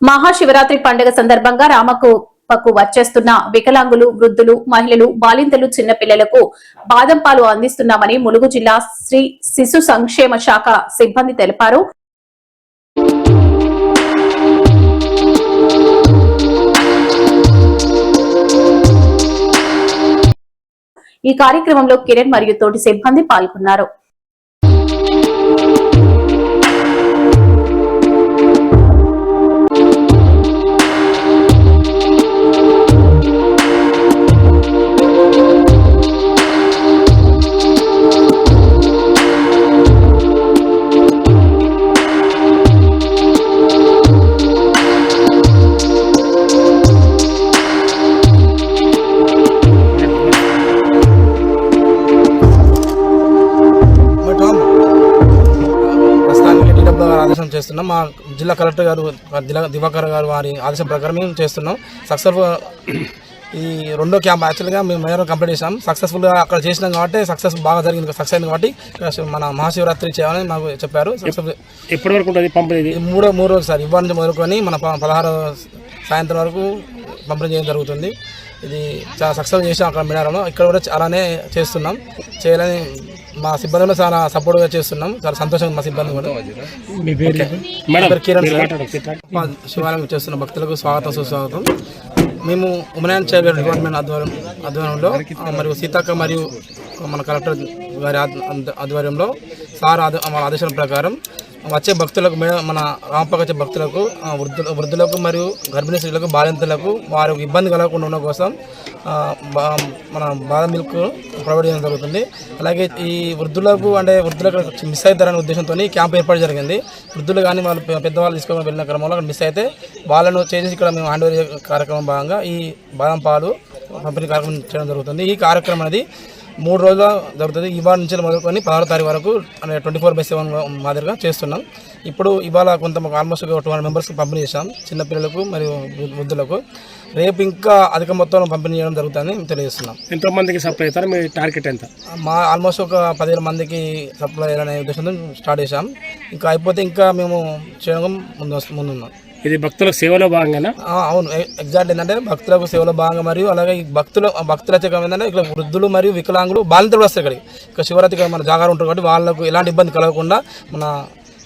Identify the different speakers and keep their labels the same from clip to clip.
Speaker 1: మహాశివరాత్రి పండుగ సందర్భంగా రామకుప్పకు వచ్చేస్తున్న వికలాంగులు, వృద్ధులు, మహిళలు, బాలింతలు, చిన్నపిల్లలకు బాదం పాలు అందిస్తున్నామని ములుగు జిల్లా శ్రీ శిశు సంక్షేమ శాఖ సిబ్బంది తెలిపారు. ఈ కార్యక్రమంలో కిరణ్ మరియు తోటి సిబ్బంది పాల్గొన్నారు.
Speaker 2: ఆదేశం చేస్తున్నాం. మా జిల్లా కలెక్టర్ గారు దివాకర్ గారు వారి ఆదేశం ప్రకారం మేము చేస్తున్నాం. సక్సెస్ఫుల్ ఈ రెండో క్యాంప్ యాక్చువల్గా మేము మేడం కంప్లీట్ చేసాం. సక్సెస్ఫుల్గా అక్కడ చేసినాం కాబట్టి సక్సెస్ బాగా జరిగింది, సక్సెస్ అయింది కాబట్టి మన మహాశివరాత్రి చేయాలని మాకు చెప్పారు.
Speaker 3: ఎప్పటి వరకు ఉంటుంది పంపిణీ?
Speaker 2: మూడు రోజులు సార్. ఇవాళ నుంచి మొదలుకొని మన 16 సాయంత్రం వరకు పంపిణీ చేయడం జరుగుతుంది. ఇది చాలా సక్సెస్ చేసాం అక్కడ మేడారంలో. ఇక్కడ కూడా అలానే చేస్తున్నాం. చేయాలని మా సిబ్బందిలో చాలా సపోర్ట్గా చేస్తున్నాం. చాలా సంతోషంగా మా సిబ్బంది కూడా. కిరణ్ సార్. శివాలయం చేస్తున్న భక్తులకు స్వాగతం, సుస్వాగతం. మేము ఉమెన్ అండ్ చైల్డ్ డిపార్ట్మెంట్ ఆధ్వర్యంలో మరియు సీతక్క మరియు మన కలెక్టర్ గారి ఆధ్వర్యంలో సార్ ఆదేశాల ప్రకారం వచ్చే భక్తులకు మన రామప్పకు వచ్చే భక్తులకు వృద్ధులకు మరియు గర్భిణీ స్త్రీలకు, బాలింతలకు వారికి ఇబ్బంది కలగకుండా ఉండడం కోసం మన బాదం మిల్క్ ప్రొవైడ్ చేయడం జరుగుతుంది. అలాగే ఈ వృద్ధులకు మిస్ అవుతారనే ఉద్దేశంతో క్యాంప్ ఏర్పాటు జరిగింది. వృద్ధులు కానీ వాళ్ళు పెద్దవాళ్ళు తీసుకొని వెళ్ళిన క్రమంలో అక్కడ మిస్ అయితే వాళ్ళను చేసి ఇక్కడ మేము హ్యాండ్ ఓవర్ కార్యక్రమం భాగంగా ఈ బాదం పాలు పంపిణీ కార్యక్రమం చేయడం జరుగుతుంది. ఈ కార్యక్రమం అనేది 3 రోజులు జరుగుతుంది. ఇవాళ నుంచి మొదలుకొని 16వ తారీఖు వరకు 24/7 మాదిరిగా చేస్తున్నాం. ఇప్పుడు ఇవాళ ఆల్మోస్ట్ 200 మెంబర్స్కి పంపిణీ చేశాం, చిన్నపిల్లలకు మరియు వృద్ధులకు. రేపు ఇంకా అధిక మొత్తంలో పంపిణీ చేయడం జరుగుతుందని తెలియజేస్తున్నాం.
Speaker 3: ఎంతోమందికి సప్లై అవుతారు? మీ టార్గెట్ ఎంత?
Speaker 2: మా ఆల్మోస్ట్ ఒక 10,000 మందికి సప్లై అయ్యాలనే ఉద్దేశంతో స్టార్ట్ చేశాం. ఇంకా అయిపోతే ఇంకా మేము చేయడం ముందున్నాం.
Speaker 3: ఇది భక్తుల సేవలో భాగంగా?
Speaker 2: అవును, ఎగ్జాక్ట్. ఏంటంటే భక్తులకు సేవలో భాగంగా మరియు అలాగే భక్తుల వచ్చే ఏంటంటే ఇక్కడ వృద్ధులు మరియు వికలాంగులు, బాలింతలు వస్తాయి ఇక్కడికి. ఇక్కడ శివరాత్రికి మన జాగారం ఉంటుంది కాబట్టి వాళ్ళకు ఎలాంటి ఇబ్బంది కలగకుండా మన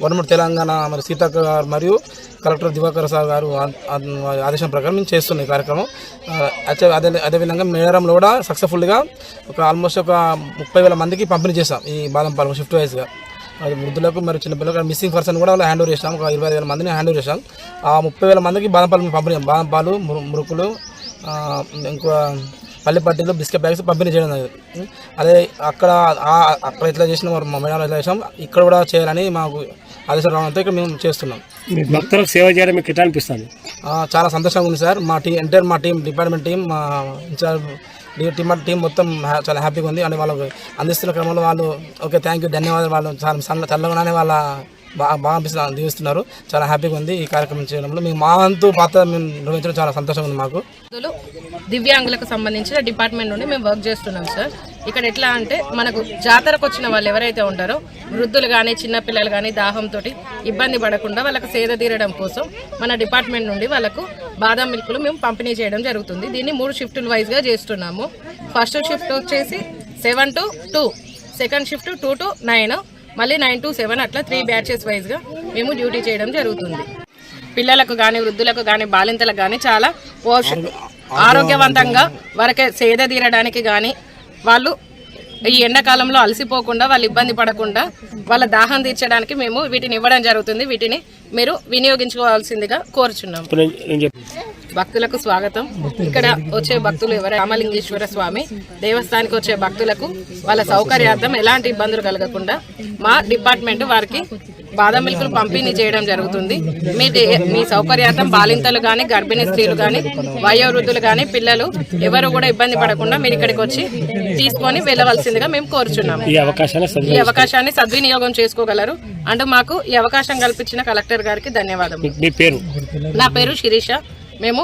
Speaker 2: వనమూరు తెలంగాణ మరి సీతక్క గారు మరియు కలెక్టర్ దివాకర్ సార్ గారు ఆదేశం ప్రకారం మేము చేస్తున్నాం ఈ కార్యక్రమం. అదేవిధంగా మేడారంలో కూడా సక్సెస్ఫుల్గా ఆల్మోస్ట్ ఒక 30,000 మందికి పంపిణీ చేస్తాం ఈ బాదం పాలు షిఫ్ట్ వైజ్గా. అది వృద్ధులకు మరియు చిన్నపిల్లలకు మిస్సింగ్ పర్సన్ కూడా వాళ్ళు హ్యాండ్ ఓవర్ చేసాం. ఒక 25,000 మందిని హ్యాండ్ ఓవర్ చేసాం. ఆ 30,000 మందికి బాదం పాలు పంపిణీ, బాదం పాలు, మురుకులు, ఇంకో పల్లి పట్టీలు, బిస్కెట్ ప్యాకెట్స్ పంపిణీ చేయడం. అదే అక్కడ ఇట్లా చేసిన మేడం ఇట్లా చేసాం, ఇక్కడ కూడా చేయాలని మాకు ఆదేశాలు రావడంతో ఇక్కడ మేము చేస్తున్నాం.
Speaker 3: భక్తులకు సేవ చేయడం మీకు ఎట్లా అనిపిస్తుంది?
Speaker 2: చాలా సంతోషంగా ఉంది సార్. మా టీం డిపార్ట్మెంట్ టీం, మా ఇన్ఛార్జ్ టీం మొత్తం చాలా హ్యాపీగా ఉంది. అని వాళ్ళకి అందిస్తున్న క్రమంలో వాళ్ళు ఓకే థ్యాంక్ యూ, ధన్యవాదాలు. వాళ్ళు చాలా చల్లగానే వాళ్ళ బాగా అనిపిస్తున్నారు, దీవిస్తున్నారు. చాలా హ్యాపీగా ఉంది ఈ కార్యక్రమం చేయడంలో. మేము మా వంతు పాత్ర మేము నిర్వహించడం చాలా సంతోషంగా ఉంది మాకు.
Speaker 4: దివ్యాంగులకు సంబంధించిన డిపార్ట్మెంట్ నుండి మేము వర్క్ చేస్తున్నాం సార్. ఇక్కడ ఎట్లా అంటే మనకు జాతరకు వచ్చిన వాళ్ళు ఎవరైతే ఉంటారో వృద్ధులు కానీ చిన్నపిల్లలు కానీ దాహంతో ఇబ్బంది పడకుండా వాళ్ళకు సేద తీరడం కోసం మన డిపార్ట్మెంట్ నుండి వాళ్ళకు బాదం మిల్క్లు మేము పంపిణీ చేయడం జరుగుతుంది. దీన్ని 3 షిఫ్టుల వైజ్గా చేస్తున్నాము. ఫస్ట్ షిఫ్ట్ వచ్చేసి 7 to 2, సెకండ్ షిఫ్ట్ 2 to 9, మళ్ళీ 9 to 7 అట్లా 3 బ్యాచెస్ వైజ్గా మేము డ్యూటీ చేయడం జరుగుతుంది. పిల్లలకు కానీ వృద్ధులకు కానీ బాలింతలకు కానీ చాలా ఆరోగ్యవంతంగా వరకే సేద తీరడానికి కానీ వాళ్ళు ఈ ఎండాకాలంలో అలసిపోకుండా వాళ్ళు ఇబ్బంది పడకుండా వాళ్ళ దాహం తీర్చడానికి మేము వీటిని ఇవ్వడం జరుగుతుంది. వీటిని మీరు వినియోగించుకోవాల్సిందిగా కోరుచున్నాం. భక్తులకు స్వాగతం. ఇక్కడ వచ్చే భక్తులు రామలింగేశ్వర స్వామి దేవస్థానానికి వచ్చే భక్తులకు వాళ్ళ సౌకర్యార్థం ఎలాంటి ఇబ్బందులు కలగకుండా మా డిపార్ట్మెంట్ వారికి బాదం మిల్కులు పంపిణీ చేయడం జరుగుతుంది. మీ సౌకర్యార్థం బాలింతలు కానీ, గర్భిణీ స్త్రీలు కానీ, వయోవృద్ధులు కానీ, పిల్లలు ఎవరు కూడా ఇబ్బంది పడకుండా మీరు ఇక్కడికి వచ్చి తీసుకొని వెళ్ళవలసిందిగా మేము కోరుచున్నాము. ఈ అవకాశాన్ని సద్వినియోగం చేసుకోగలరు. అండ్ మాకు ఈ అవకాశం కల్పించిన కలెక్టర్ గారికి ధన్యవాదాలు. నా పేరు శిరీష. మేము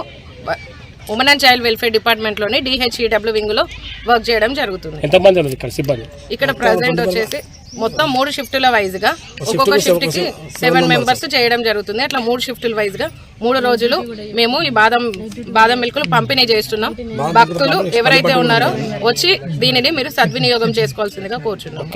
Speaker 4: ఉమెన్ అండ్ చైల్డ్ వెల్ఫేర్ డిపార్ట్మెంట్లోని DHEW వింగ్లో వర్క్ చేయడం జరుగుతుంది.
Speaker 3: ఎంతమంది ఇక్కడ సిబ్బంది?
Speaker 4: ఇక్కడ ప్రెసెంట్ వచ్చేసి మొత్తం 3 షిఫ్టుల వైజ్ గా ఒక్కొక్క షిఫ్ట్ కి 7 మెంబర్స్ చేయడం జరుగుతుంది. అట్లా 3 షిఫ్టుల వైజ్ గా 3 రోజులు మేము ఈ బాదం మిల్కులు పంపిణీ చేస్తున్నాం. భక్తులు ఎవరైతే ఉన్నారో వచ్చి దీనిని మీరు సద్వినియోగం చేసుకోవాల్సిందిగా కోరుచున్నాం.